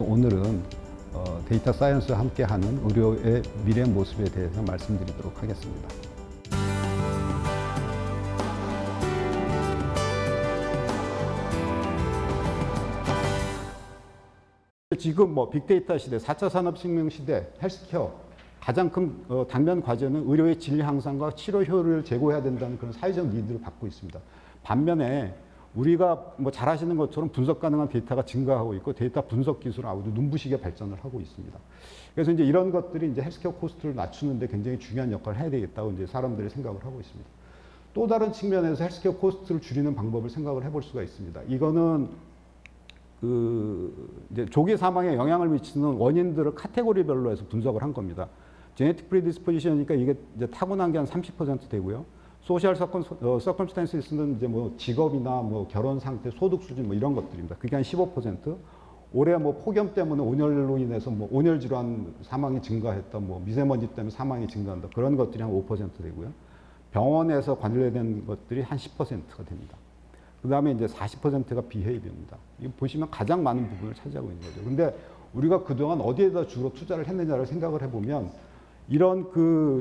그래서 오늘은 데이터 사이언스와 함께하는 의료의 미래 모습에 대해서 말씀드리도록 하겠습니다. 지금 빅데이터 시대, 4차 산업혁명 시대, 헬스케어 가장 큰 당면 과제는 의료의 질 향상과 치료 효율을 제고해야 된다는 그런 사회적 니드를 받고 있습니다. 반면에 우리가 잘 아시는 것처럼 분석 가능한 데이터가 증가하고 있고 데이터 분석 기술은 아주 눈부시게 발전을 하고 있습니다. 그래서 이제 이런 것들이 이제 헬스케어 코스트를 낮추는데 굉장히 중요한 역할을 해야 되겠다고 이제 사람들이 생각을 하고 있습니다. 또 다른 측면에서 헬스케어 코스트를 줄이는 방법을 생각을 해볼 수가 있습니다. 이거는 이제 조기 사망에 영향을 미치는 원인들을 카테고리별로 해서 분석을 한 겁니다. 제네틱 프리디스포지션이니까 이게 이제 타고난 게 한 30% 되고요. 소셜 서컴스탄시스는 이제 직업이나 결혼 상태, 소득 수준 이런 것들입니다. 그게 한 15%. 올해 폭염 때문에 온열로 인해서 온열 질환 사망이 증가했다, 미세먼지 때문에 사망이 증가한다. 그런 것들이 한 5% 되고요. 병원에서 관련된 것들이 한 10%가 됩니다. 그 다음에 이제 40%가 비헤이비어입니다. 이거 보시면 가장 많은 부분을 차지하고 있는 거죠. 근데 우리가 그동안 어디에다 주로 투자를 했느냐를 생각을 해보면 이런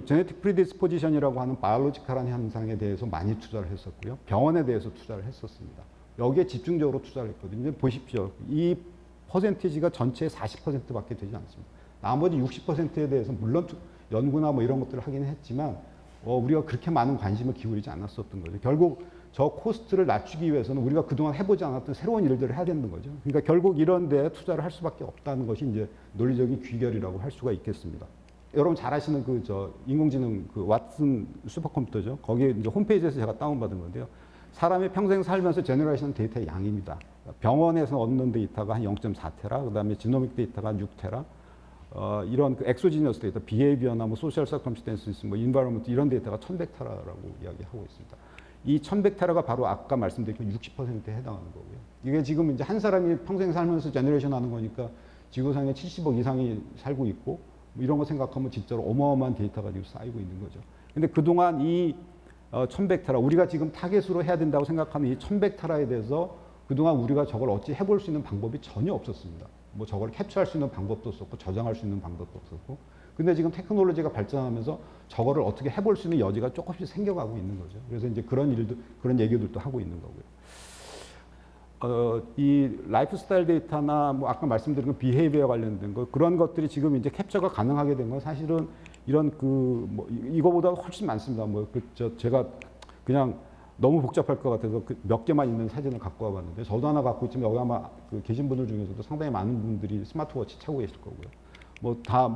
제네틱 프리디스포지션이라고 하는 바이올로지컬한 현상에 대해서 많이 투자를 했었고요. 병원에 대해서 투자를 했었습니다. 여기에 집중적으로 투자를 했거든요. 보십시오. 이 퍼센티지가 전체의 40%밖에 되지 않습니다. 나머지 60%에 대해서 물론 연구나 이런 것들을 하긴 했지만 우리가 그렇게 많은 관심을 기울이지 않았었던 거죠. 결국 저 코스트를 낮추기 위해서는 우리가 그동안 해보지 않았던 새로운 일들을 해야 되는 거죠. 그러니까 결국 이런 데 투자를 할 수밖에 없다는 것이 이제 논리적인 귀결이라고 할 수가 있겠습니다. 여러분 잘 아시는 인공지능 왓슨 슈퍼컴퓨터죠. 거기에 이제 홈페이지에서 제가 다운받은 건데요. 사람이 평생 살면서 제너레이션 데이터의 양입니다. 병원에서 얻는 데이터가 한 0.4테라, 그 다음에 지노믹 데이터가 한 6테라, 이런 엑소지니어스 데이터, 비헤이비어나 소셜 서컴스탄시스, 인바이러먼트 이런 데이터가 1100테라라고 이야기하고 있습니다. 이 1100테라가 바로 아까 말씀드린 60%에 해당하는 거고요. 이게 지금 이제 한 사람이 평생 살면서 제너레이션 하는 거니까 지구상에 70억 이상이 살고 있고 이런 거 생각하면 진짜로 어마어마한 데이터가 지금 쌓이고 있는 거죠. 근데 그동안 이 1100테라, 우리가 지금 타겟으로 해야 된다고 생각하는 이 1100테라에 대해서 그동안 우리가 저걸 어찌 해볼 수 있는 방법이 전혀 없었습니다. 저걸 캡처할 수 있는 방법도 없었고 저장할 수 있는 방법도 없었고. 근데 지금 테크놀로지가 발전하면서 저거를 어떻게 해볼 수 있는 여지가 조금씩 생겨가고 있는 거죠. 그래서 이제 그런 얘기들도 하고 있는 거고요. 이 라이프스타일 데이터나 아까 말씀드린 비헤이비어 관련된 거, 그런 것들이 지금 이제 캡처가 가능하게 된 건 사실은 이런 이거보다 훨씬 많습니다. 제가 그냥 너무 복잡할 것 같아서 몇 개만 있는 사진을 갖고 와봤는데, 저도 하나 갖고 있지만 여기 아마 계신 분들 중에서도 상당히 많은 분들이 스마트워치 차고 계실 거고요.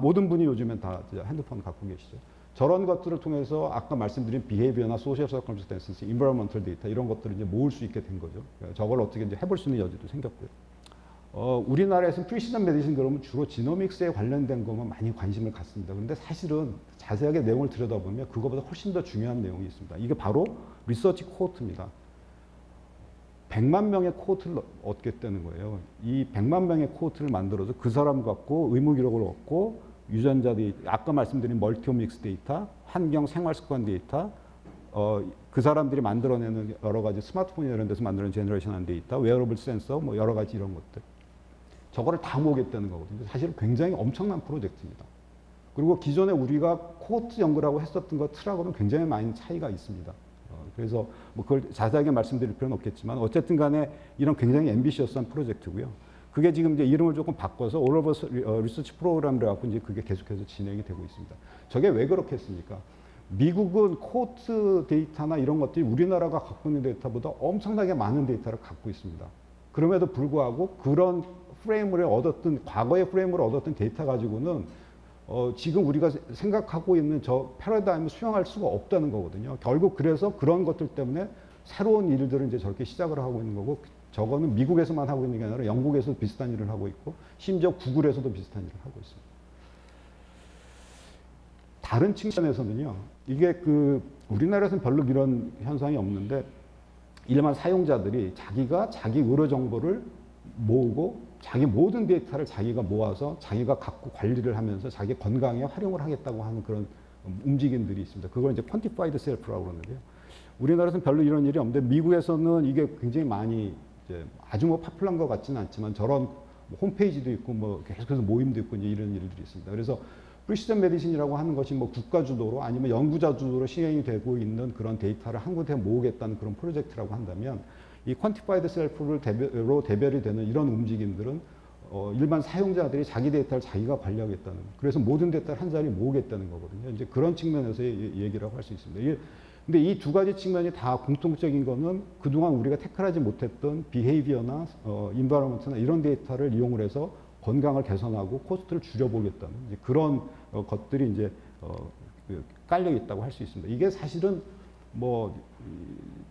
모든 분이 요즘엔 다 핸드폰 갖고 계시죠. 저런 것들을 통해서 아까 말씀드린 비헤이비어나 소셜 서컴스탄시스, 인바이러먼털 데이터 이런 것들을 이제 모을 수 있게 된 거죠. 저걸 어떻게 이제 해볼 수 있는 여지도 생겼고요. 우리나라에서는 프리시전 메디신 그러면 주로 지노믹스에 관련된 것만 많이 관심을 갖습니다. 그런데 사실은 자세하게 내용을 들여다보면 그거보다 훨씬 더 중요한 내용이 있습니다. 이게 바로 리서치 코호트입니다. 100만 명의 코호트를 얻겠다는 거예요. 이 100만 명의 코호트를 만들어서 그 사람 갖고 의무 기록을 얻고 유전자 데이터, 아까 말씀드린 멀티오믹스 데이터, 환경 생활 습관 데이터, 그 사람들이 만들어내는 여러 가지 스마트폰이나 이런 데서 만드는 제너레이션한 데이터, 웨어러블 센서, 여러 가지 이런 것들. 저거를 다 모으겠다는 거거든요. 사실 굉장히 엄청난 프로젝트입니다. 그리고 기존에 우리가 코호트 연구라고 했었던 것하고는 굉장히 많은 차이가 있습니다. 그래서 그걸 자세하게 말씀드릴 필요는 없겠지만 어쨌든 간에 이런 굉장히 앰비셔스한 프로젝트고요. 그게 지금 이제 이름을 조금 바꿔서 All of Us 리서치 프로그램이라고 갖고 이제 그게 계속해서 진행이 되고 있습니다. 저게 왜 그렇게 했습니까? 미국은 코호트 데이터나 이런 것들이 우리나라가 갖고 있는 데이터보다 엄청나게 많은 데이터를 갖고 있습니다. 그럼에도 불구하고 그런 프레임을 얻었던, 과거의 프레임을 얻었던 데이터 가지고는 지금 우리가 생각하고 있는 저 패러다임을 수용할 수가 없다는 거거든요. 결국 그래서 그런 것들 때문에 새로운 일들을 이제 저렇게 시작을 하고 있는 거고, 저거는 미국에서만 하고 있는 게 아니라 영국에서도 비슷한 일을 하고 있고, 심지어 구글에서도 비슷한 일을 하고 있습니다. 다른 측면에서는요, 이게 우리나라에서는 별로 이런 현상이 없는데, 일반 사용자들이 자기가 자기 의료 정보를 모으고 자기 모든 데이터를 자기가 모아서 자기가 갖고 관리를 하면서 자기 건강에 활용을 하겠다고 하는 그런 움직임들이 있습니다. 그걸 이제 퀀티파이드 셀프라고 그러는데요. 우리나라에서는 별로 이런 일이 없는데 미국에서는 이게 굉장히 많이 이제 아주 파퓰러한 것 같지는 않지만 저런 뭐 홈페이지도 있고 뭐 계속해서 모임도 있고 이제 이런 일들이 있습니다. 그래서 프리시전 메디신이라고 하는 것이 뭐 국가 주도로 아니면 연구자 주도로 시행이 되고 있는 그런 데이터를 한 곳에 모으겠다는 그런 프로젝트라고 한다면 이 퀀티파이드 셀프로 대별이 되는 이런 움직임들은 일반 사용자들이 자기 데이터를 자기가 관리하겠다는, 그래서 모든 데이터를 한 자리에 모으겠다는 거거든요. 이제 그런 측면에서의 얘기라고 할 수 있습니다. 근데 이 두 가지 측면이 다 공통적인 거는 그동안 우리가 태클하지 못했던 비헤이비어나 인바이러먼트나 이런 데이터를 이용을 해서 건강을 개선하고 코스트를 줄여보겠다는 이제 그런 것들이 이제 깔려 있다고 할 수 있습니다. 이게 사실은 뭐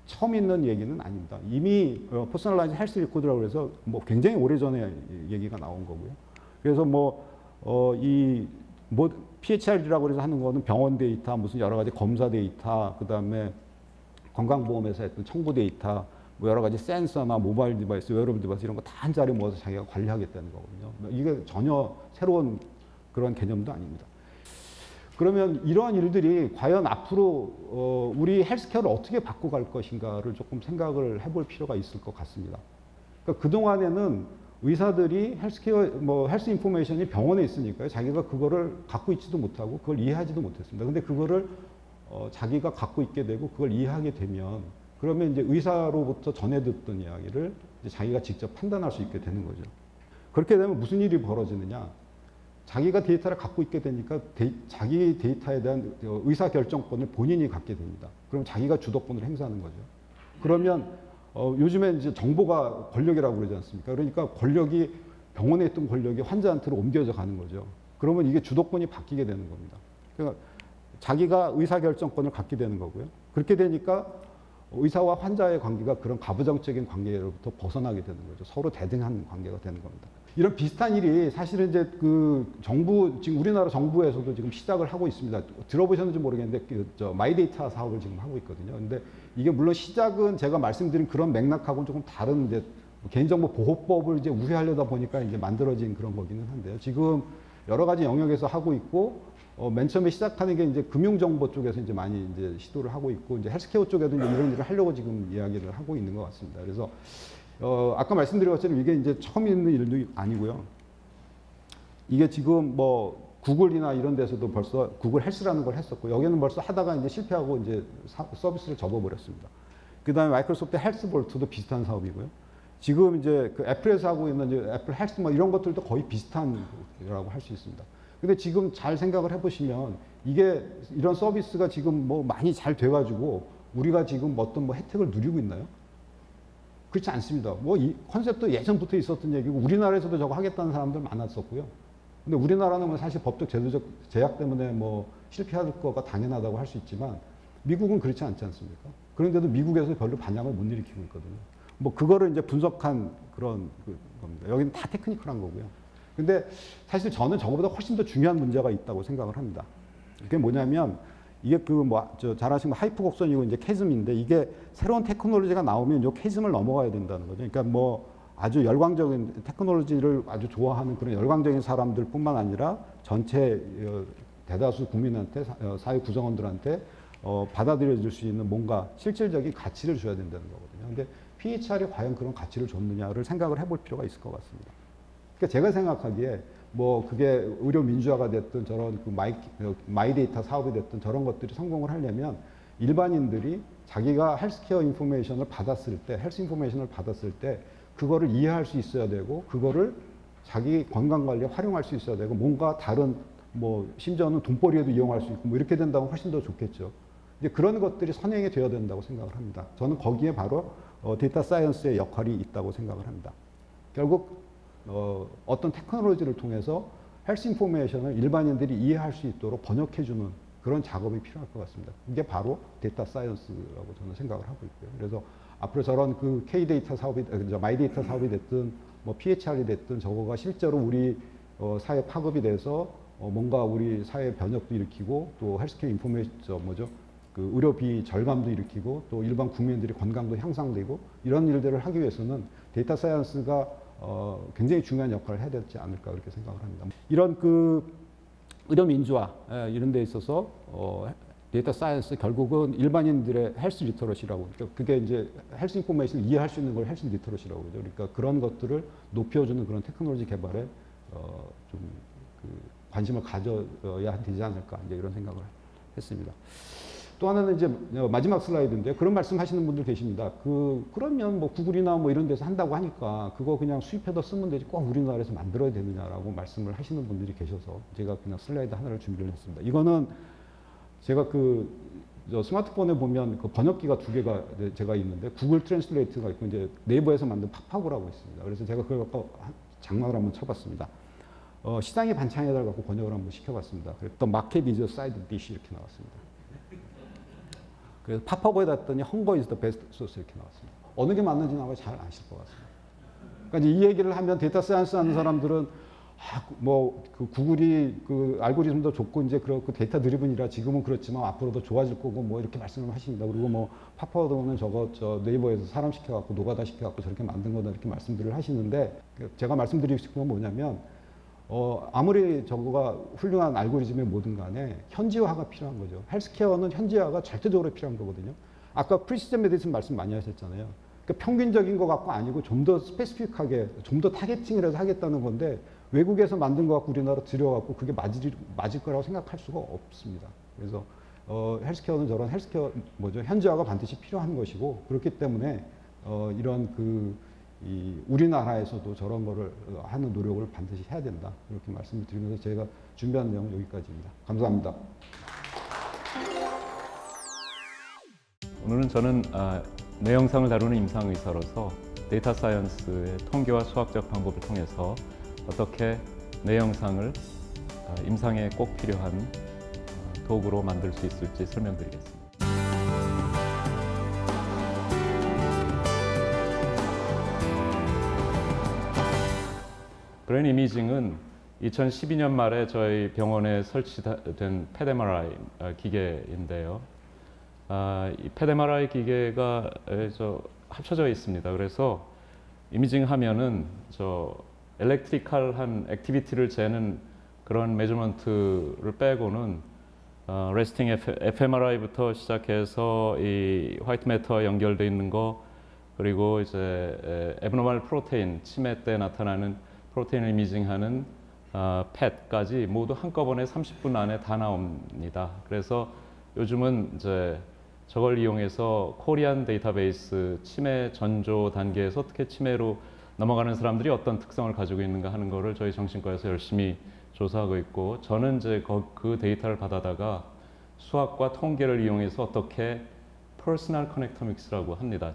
처음 있는 얘기는 아닙니다. 이미 퍼스널라이즈 헬스 리코드라고 해서 뭐 굉장히 오래전에 얘기가 나온 거고요. 그래서 PHR이라고 해서 하는 거는 병원 데이터, 무슨 여러 가지 검사 데이터, 그다음에 건강보험에서 했던 청구 데이터, 뭐 여러 가지 센서나 모바일 디바이스, 웨어러블 디바이스 이런 거 다 한 자리에 모아서 자기가 관리하겠다는 거거든요. 이게 전혀 새로운 그런 개념도 아닙니다. 그러면 이러한 일들이 과연 앞으로 우리 헬스케어를 어떻게 바꿔갈 것인가를 조금 생각을 해볼 필요가 있을 것 같습니다. 그러니까 그동안에는 의사들이 헬스 인포메이션이 병원에 있으니까요. 자기가 그거를 갖고 있지도 못하고 그걸 이해하지도 못했습니다. 근데 그거를 자기가 갖고 있게 되고 그걸 이해하게 되면 그러면 이제 의사로부터 전해 듣던 이야기를 이제 자기가 직접 판단할 수 있게 되는 거죠. 그렇게 되면 무슨 일이 벌어지느냐? 자기가 데이터를 갖고 있게 되니까 자기 데이터에 대한 의사 결정권을 본인이 갖게 됩니다. 그럼 자기가 주도권을 행사하는 거죠. 그러면 요즘에 이제 정보가 권력이라고 그러지 않습니까? 그러니까 권력이 병원에 있던 권력이 환자한테로 옮겨져 가는 거죠. 그러면 이게 주도권이 바뀌게 되는 겁니다. 그러니까 자기가 의사 결정권을 갖게 되는 거고요. 그렇게 되니까 의사와 환자의 관계가 그런 가부장적인 관계로부터 벗어나게 되는 거죠. 서로 대등한 관계가 되는 겁니다. 이런 비슷한 일이 사실은 이제 지금 우리나라 정부에서도 지금 시작을 하고 있습니다. 들어보셨는지 모르겠는데 마이데이터 사업을 지금 하고 있거든요. 근데 이게 물론 시작은 제가 말씀드린 그런 맥락하고는 조금 다른 이제 개인정보 보호법을 이제 우회하려다 보니까 이제 만들어진 그런 거기는 한데요. 지금 여러 가지 영역에서 하고 있고 맨 처음에 시작하는 게 이제 금융정보 쪽에서 이제 많이 이제 시도를 하고 있고 이제 헬스케어 쪽에도 이제 이런 일을 하려고 지금 이야기를 하고 있는 것 같습니다. 그래서 아까 말씀드린 것처럼 이게 이제 처음 있는 일도 아니고요. 이게 지금 뭐 구글이나 이런 데서도 벌써 구글 헬스라는 걸 했었고 여기는 벌써 하다가 이제 실패하고 이제 서비스를 접어버렸습니다. 그 다음에 마이크로소프트 헬스볼트도 비슷한 사업이고요. 지금 이제 그 애플에서 하고 있는 이제 애플 헬스 뭐 이런 것들도 거의 비슷한 거라고 할 수 있습니다. 근데 지금 잘 생각을 해보시면 이게 이런 서비스가 지금 뭐 많이 잘 돼가지고 우리가 지금 어떤 뭐 혜택을 누리고 있나요? 그렇지 않습니다. 뭐 이 컨셉도 예전부터 있었던 얘기고 우리나라에서도 저거 하겠다는 사람들 많았었고요. 근데 우리나라는 뭐 사실 법적 제도적 제약 때문에 뭐 실패할 거가 당연하다고 할 수 있지만 미국은 그렇지 않지 않습니까? 그런데도 미국에서 별로 반향을 못 일으키고 있거든요. 뭐 그거를 이제 분석한 그런 겁니다. 여기는 다 테크니컬한 거고요. 근데 사실 저는 저거보다 훨씬 더 중요한 문제가 있다고 생각을 합니다. 그게 뭐냐면 이게 잘 아시는 하이프 곡선이고 이제 캐즘인데 이게 새로운 테크놀로지가 나오면 이 캐즘을 넘어가야 된다는 거죠. 그러니까 뭐 아주 열광적인 테크놀로지를 아주 좋아하는 그런 열광적인 사람들뿐만 아니라 전체 대다수 국민한테 사회 구성원들한테 받아들여질 수 있는 뭔가 실질적인 가치를 줘야 된다는 거거든요. 근데 PHR이 과연 그런 가치를 줬느냐를 생각을 해볼 필요가 있을 것 같습니다. 그러니까 제가 생각하기에 뭐 그게 의료 민주화가 됐든 저런 마이데이터 사업이 됐든 저런 것들이 성공을 하려면 일반인들이 자기가 헬스케어 인포메이션을 받았을 때, 헬스 인포메이션을 받았을 때 그거를 이해할 수 있어야 되고 그거를 자기 건강관리에 활용할 수 있어야 되고 뭔가 다른 뭐 심지어는 돈벌이에도 이용할 수 있고 뭐 이렇게 된다면 훨씬 더 좋겠죠. 이제 그런 것들이 선행이 되어야 된다고 생각을 합니다. 저는 거기에 바로 데이터 사이언스의 역할이 있다고 생각을 합니다. 결국 어떤 테크놀로지를 통해서 헬스 인포메이션을 일반인들이 이해할 수 있도록 번역해주는 그런 작업이 필요할 것 같습니다. 이게 바로 데이터 사이언스라고 저는 생각을 하고 있고요. 그래서 앞으로 저런 그 K-데이터 사업이, 마이데이터 사업이 됐든 뭐 PHR이 됐든 저거가 실제로 우리 사회 파급이 돼서 뭔가 우리 사회 변혁도 일으키고 또 헬스케어 인포메이션 그 의료비 절감도 일으키고 또 일반 국민들의 건강도 향상되고 이런 일들을 하기 위해서는 데이터 사이언스가 굉장히 중요한 역할을 해야 되지 않을까 그렇게 생각을 합니다. 이런 그 의료 민주화 이런 데 있어서 데이터 사이언스 결국은 일반인들의 헬스 리터러시라고, 그러니까 그게 이제 헬스 인포메이션을 이해할 수 있는 걸 헬스 리터러시라고 그러죠. 그러니까 그런 것들을 높여주는 그런 테크놀로지 개발에 좀 관심을 가져야 되지 않을까, 이제 이런 생각을 했습니다. 또 하나는 이제 마지막 슬라이드인데, 그런 말씀 하시는 분들 계십니다. 그러면 뭐 구글이나 뭐 이런 데서 한다고 하니까 그거 그냥 수입해서 쓰면 되지 꼭 우리나라에서 만들어야 되느냐라고 말씀을 하시는 분들이 계셔서 제가 그냥 슬라이드 하나를 준비를 했습니다. 이거는 제가 스마트폰에 보면 그 번역기가 두 개가 제가 있는데, 구글 트랜슬레이트가 있고 이제 네이버에서 만든 팝하고라고 있습니다. 그래서 제가 그걸 갖고 장난을 한번 쳐봤습니다. 시장의 반찬에다 갖고 번역을 한번 시켜봤습니다. 그랬더니 마켓 이즈 사이드 디시 이렇게 나왔습니다. 그래서 팝하고에다 했더니 헝거 이즈 더 베스트 소스 이렇게 나왔습니다. 어느 게 맞는지는 아마 잘 아실 것 같습니다. 그러니까 이 얘기를 하면 데이터 사이언스 하는 사람들은 그 구글이 그 알고리즘도 좋고 이제 그 데이터 드리븐이라 지금은 그렇지만 앞으로도 좋아질 거고 뭐 이렇게 말씀을 하십니다. 그리고 뭐 팝하고는 저 네이버에서 사람 시켜갖고 노가다 시켜갖고 저렇게 만든 거다 이렇게 말씀들을 하시는데, 제가 말씀드리고 싶은 건 뭐냐면 아무리 저거가 훌륭한 알고리즘이 뭐든 간에 현지화가 필요한 거죠. 헬스케어는 현지화가 절대적으로 필요한 거거든요. 아까 프리시전 메디슨 말씀 많이 하셨잖아요. 그러니까 평균적인 거 갖고 아니고 좀 더 스페시픽하게, 좀 더 타겟팅을 해서 하겠다는 건데, 외국에서 만든 거 갖고 우리나라 들여갖고 그게 맞을 거라고 생각할 수가 없습니다. 그래서 헬스케어는 저런 헬스케어 현지화가 반드시 필요한 것이고, 그렇기 때문에 이런 우리나라에서도 저런 거를 하는 노력을 반드시 해야 된다, 이렇게 말씀을 드리면서 제가 준비한 내용은 여기까지입니다. 감사합니다. 오늘은 저는 내 영상을 다루는 임상의사로서 데이터 사이언스의 통계와 수학적 방법을 통해서 어떻게 내 영상을 임상에 꼭 필요한 도구로 만들 수 있을지 설명드리겠습니다. 브레인 이미징은 2012년 말에 저희 병원에 설치된 펫 MRI 기계인데요. 이 펫 MRI 기계가 합쳐져 있습니다. 그래서 이미징 하면은 엘렉트리컬한 액티비티를 재는 그런 메저먼트를 빼고는 레스팅 fMRI부터 시작해서 이 화이트 매터와 연결되어 있는 거, 그리고 이제 애브노멀 프로테인, 치매 때 나타나는 프로테인을 이미징하는 펫까지 모두 한꺼번에 30분 안에 다 나옵니다. 그래서 요즘은 이제 저걸 이용해서 코리안 데이터베이스 치매 전조 단계에서 어떻게 치매로 넘어가는 사람들이 어떤 특성을 가지고 있는가 하는 거를 저희 정신과에서 열심히 조사하고 있고, 저는 이제 그 데이터를 받아다가 수학과 통계를 이용해서 어떻게 퍼스널 커넥터믹스라고 합니다.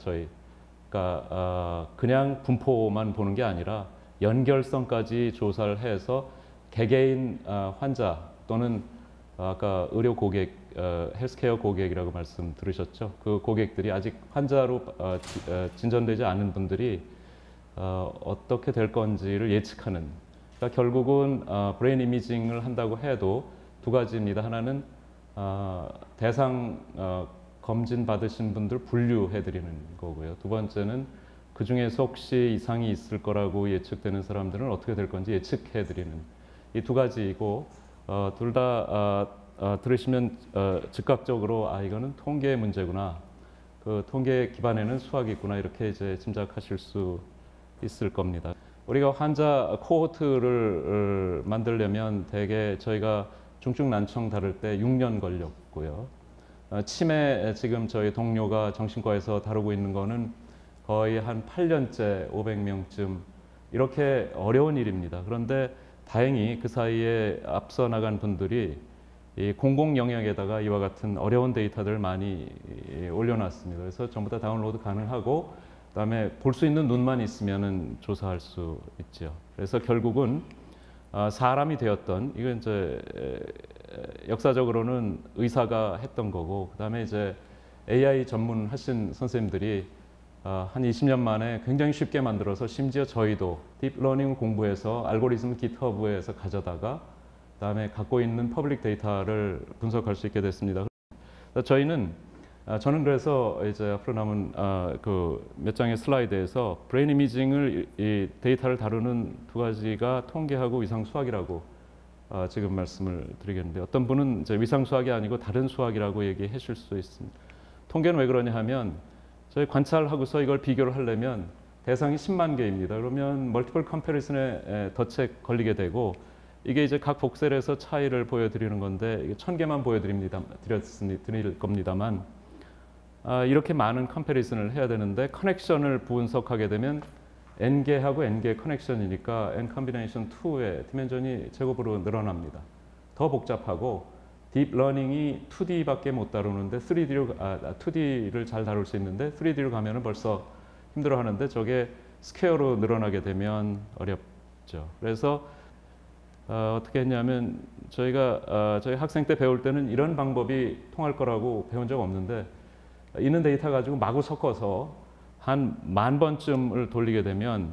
그러니까 그냥 분포만 보는 게 아니라 연결성까지 조사를 해서 개개인 환자 또는 아까 의료 고객, 헬스케어 고객이라고 말씀 들으셨죠? 그 고객들이 아직 환자로 진전되지 않은 분들이 어떻게 될 건지를 예측하는, 그러니까 결국은 브레인 이미징을 한다고 해도 두 가지입니다. 하나는 대상 검진 받으신 분들 분류해 드리는 거고요. 두 번째는 그 중에서 혹시 이상이 있을 거라고 예측되는 사람들은 어떻게 될 건지 예측해 드리는, 이 두 가지이고, 둘 다 들으시면 즉각적으로 이거는 통계의 문제구나, 그 통계 기반에는 수학이 있구나, 이렇게 이제 짐작하실 수 있을 겁니다. 우리가 환자 코호트를 만들려면 대개 저희가 중증 난청 다룰 때 6년 걸렸고요. 치매 지금 저희 동료가 정신과에서 다루고 있는 거는 거의 한 8년째 500명쯤, 이렇게 어려운 일입니다. 그런데 다행히 그 사이에 앞서 나간 분들이 이 공공 영역에다가 이와 같은 어려운 데이터들을 많이 올려놨습니다. 그래서 전부 다 다운로드 가능하고, 그다음에 볼 수 있는 눈만 있으면은 조사할 수 있죠. 그래서 결국은 사람이 되었던, 이건 이제 역사적으로는 의사가 했던 거고, 그다음에 이제 AI 전문하신 선생님들이 한 20년 만에 굉장히 쉽게 만들어서, 심지어 저희도 딥러닝 공부해서 알고리즘 깃허브에서 가져다가 그다음에 갖고 있는 퍼블릭 데이터를 분석할 수 있게 됐습니다. 저는 그래서 이제 앞으로 남은 그 몇 장의 슬라이드에서 브레인 이미징을 이 데이터를 다루는 두 가지가 통계하고 위상 수학이라고 지금 말씀을 드리겠는데 어떤 분은 이제 위상 수학이 아니고 다른 수학이라고 얘기하실 수 있습니다. 통계는 왜 그러냐 하면 저희 관찰하고서 이걸 비교를 하려면 대상이 10만 개입니다. 그러면 멀티플 컴패리슨에 덫에 걸리게 되고 이게 이제 각 복셀에서 차이를 보여드리는 건데 이게 1000개만 드릴 겁니다만 이렇게 많은 컴패리슨을 해야 되는데 커넥션을 분석하게 되면 n개하고 n개 커넥션이니까 n 컴비네이션 2의 디멘전이 제곱으로 늘어납니다. 더 복잡하고 딥러닝이 2D밖에 못 다루는데 2D를 잘 다룰 수 있는데 3D로 가면은 벌써 힘들어하는데 저게 스퀘어로 늘어나게 되면 어렵죠. 그래서 어떻게 했냐면 저희 학생 때 배울 때는 이런 방법이 통할 거라고 배운 적 없는데 있는 데이터 가지고 마구 섞어서 한 10,000번쯤을 돌리게 되면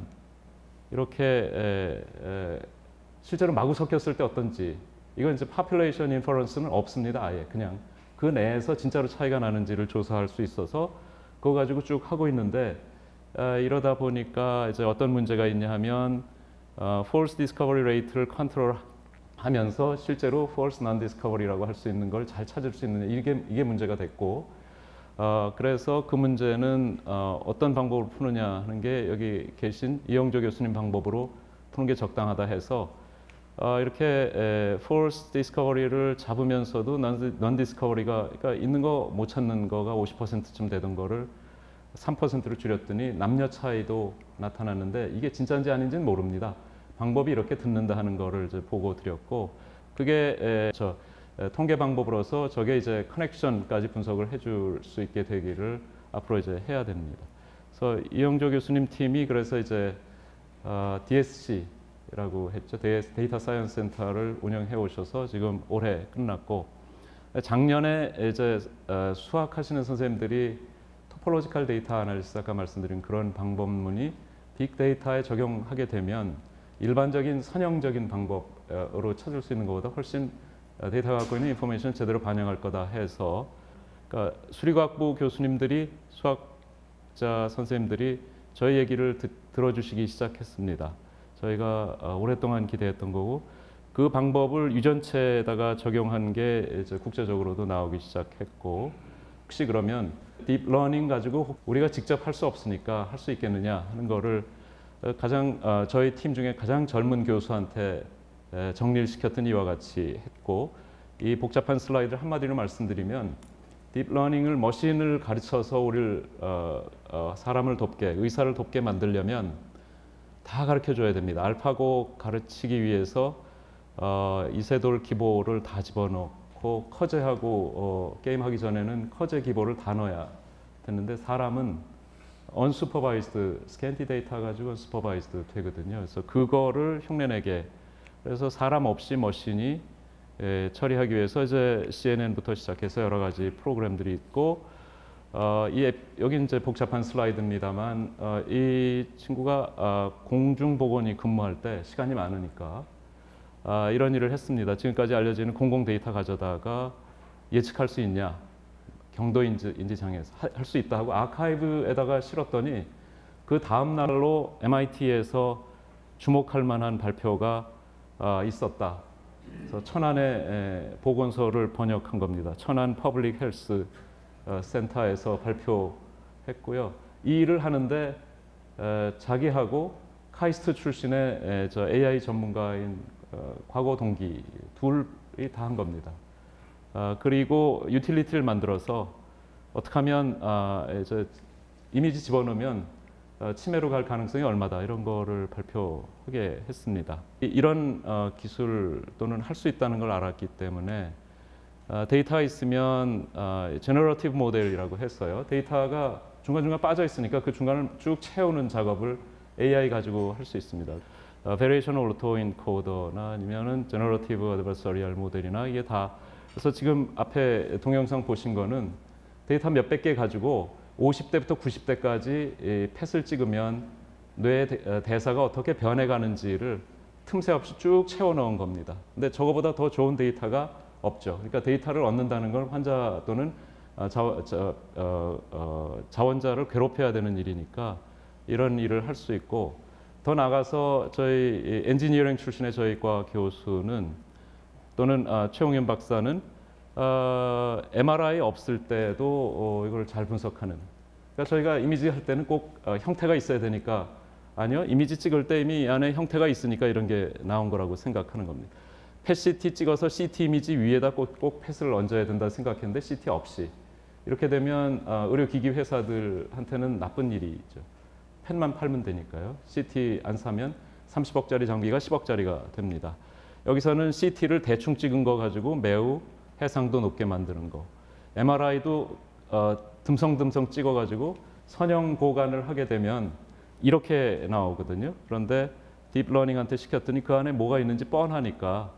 이렇게 실제로 마구 섞였을 때 어떤지 이건 이제 population inference는 없습니다. 아예 그냥 그 내에서 진짜로 차이가 나는지를 조사할 수 있어서 그거 가지고 쭉 하고 있는데 이러다 보니까 이제 어떤 문제가 있냐 하면 false discovery rate를 컨트롤하면서 실제로 false non-discovery라고 할 수 있는 걸 잘 찾을 수 있는 이게 문제가 됐고 그래서 그 문제는 어떤 방법으로 푸느냐 하는 게 여기 계신 이영조 교수님 방법으로 푸는 게 적당하다 해서 이렇게 false discovery를 잡으면서도 non-discovery가 그러니까 있는 거 못 찾는 거가 50%쯤 되던 거를 3%로 줄였더니 남녀 차이도 나타났는데 이게 진짜인지 아닌지는 모릅니다. 방법이 이렇게 듣는다 하는 거를 이제 보고 드렸고 그게 통계 방법으로서 저게 이제 커넥션까지 분석을 해줄 수 있게 되기를 앞으로 이제 해야 됩니다. 그래서 이영조 교수님 팀이 그래서 이제 DSC라고 했죠. 데이터 사이언스 센터를 운영해 오셔서 지금 올해 끝났고 작년에 이제 수학하시는 선생님들이 토폴로지컬 데이터 아날리시스 아까 말씀드린 그런 방법론이 빅데이터에 적용하게 되면 일반적인 선형적인 방법으로 찾을 수 있는 것보다 훨씬 데이터가 갖고 있는 인포메이션을 제대로 반영할 거다 해서 그러니까 수리과학부 교수님들이 수학자 선생님들이 저희 얘기를 들어주시기 시작했습니다. 저희가 오랫동안 기대했던 거고 그 방법을 유전체에다가 적용한 게 이제 국제적으로도 나오기 시작했고 혹시 그러면 딥러닝 가지고 우리가 직접 할 수 없으니까 할 수 있겠느냐 하는 거를 가장 저희 팀 중에 가장 젊은 교수한테 정리를 시켰더니 이와 같이 했고 이 복잡한 슬라이드를 한마디로 말씀드리면 딥러닝을 머신을 가르쳐서 우리를 사람을 돕게 의사를 돕게 만들려면 다 가르쳐 줘야 됩니다. 알파고 가르치기 위해서 이세돌 기보를 다 집어넣고 커제하고 게임하기 전에는 커제 기보를 다 넣어야 됐는데 사람은 unsupervised 스캔티 데이터 가지고 unsupervised 되거든요. 그래서 그거를 흉내내게 그래서 사람 없이 머신이 처리하기 위해서 이제 CNN부터 시작해서 여러 가지 프로그램들이 있고 여기 이제 복잡한 슬라이드입니다만 이 친구가 공중보건이 근무할 때 시간이 많으니까 이런 일을 했습니다. 지금까지 알려지는 공공 데이터 가져다가 예측할 수 있냐 경도 인지 장애에서 할 수 있다 하고 아카이브에다가 실었더니 그 다음 날로 MIT에서 주목할 만한 발표가 있었다. 그래서 천안의 보건소를 번역한 겁니다. 천안 퍼블릭 헬스 센터에서 발표했고요. 이 일을 하는데 자기하고 카이스트 출신의 AI 전문가인 과거 동기 둘이 다 한 겁니다. 그리고 유틸리티를 만들어서 어떻게 하면 이미지 집어넣으면 치매로 갈 가능성이 얼마다 이런 거를 발표하게 했습니다. 이런 기술 또는 할 수 있다는 걸 알았기 때문에 데이터가 있으면 제너러티브 모델이라고 했어요. 데이터가 중간중간 빠져 있으니까 그 중간을 쭉 채우는 작업을 AI 가지고 할 수 있습니다. Variational Autoencoder나 아니면은 Generative Adversarial 모델이나 이게 다 그래서 지금 앞에 동영상 보신 거는 데이터 몇백 개 가지고 50대부터 90대까지 펫을 찍으면 뇌 대사가 어떻게 변해가는지를 틈새 없이 쭉 채워 넣은 겁니다. 근데 저거보다 더 좋은 데이터가 없죠. 그러니까 데이터를 얻는다는 건 환자 또는 자원자를 괴롭혀야 되는 일이니까 이런 일을 할 수 있고 더 나아가서 저희 엔지니어링 출신의 저희 과 교수는 또는 최홍현 박사는 MRI 없을 때도 이걸 잘 분석하는. 그러니까 저희가 이미지 할 때는 꼭 형태가 있어야 되니까 아니요, 이미지 찍을 때 이미 안에 형태가 있으니까 이런 게 나온 거라고 생각하는 겁니다. 펫CT 찍어서 CT 이미지 위에다 꼭 펫을 얹어야 된다 생각했는데 CT 없이 이렇게 되면 의료기기 회사들한테는 나쁜 일이죠. 펫만 팔면 되니까요. CT 안 사면 30억짜리 장비가 10억짜리가 됩니다. 여기서는 CT를 대충 찍은 거 가지고 매우 해상도 높게 만드는 거. MRI도 듬성듬성 찍어가지고 선형 보관을 하게 되면 이렇게 나오거든요. 그런데 딥러닝한테 시켰더니 그 안에 뭐가 있는지 뻔하니까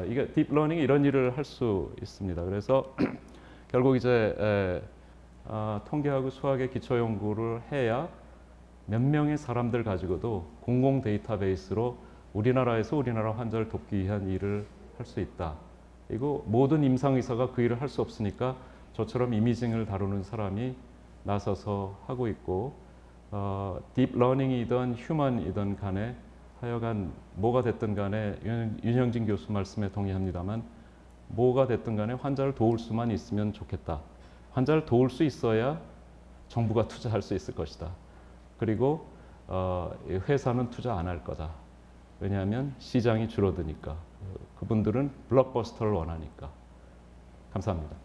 이게 딥러닝이 이런 일을 할 수 있습니다. 그래서 결국 이제 통계하고 수학의 기초 연구를 해야 몇 명의 사람들 가지고도 공공 데이터베이스로 우리나라에서 우리나라 환자를 돕기 위한 일을 할 수 있다. 그리고 모든 임상의사가 그 일을 할 수 없으니까 저처럼 이미징을 다루는 사람이 나서서 하고 있고 딥러닝이든 휴먼이든 간에 하여간 뭐가 됐든 간에 윤형진 교수 말씀에 동의합니다만 뭐가 됐든 간에 환자를 도울 수만 있으면 좋겠다. 환자를 도울 수 있어야 정부가 투자할 수 있을 것이다. 그리고 회사는 투자 안 할 거다. 왜냐하면 시장이 줄어드니까. 그분들은 블록버스터를 원하니까. 감사합니다.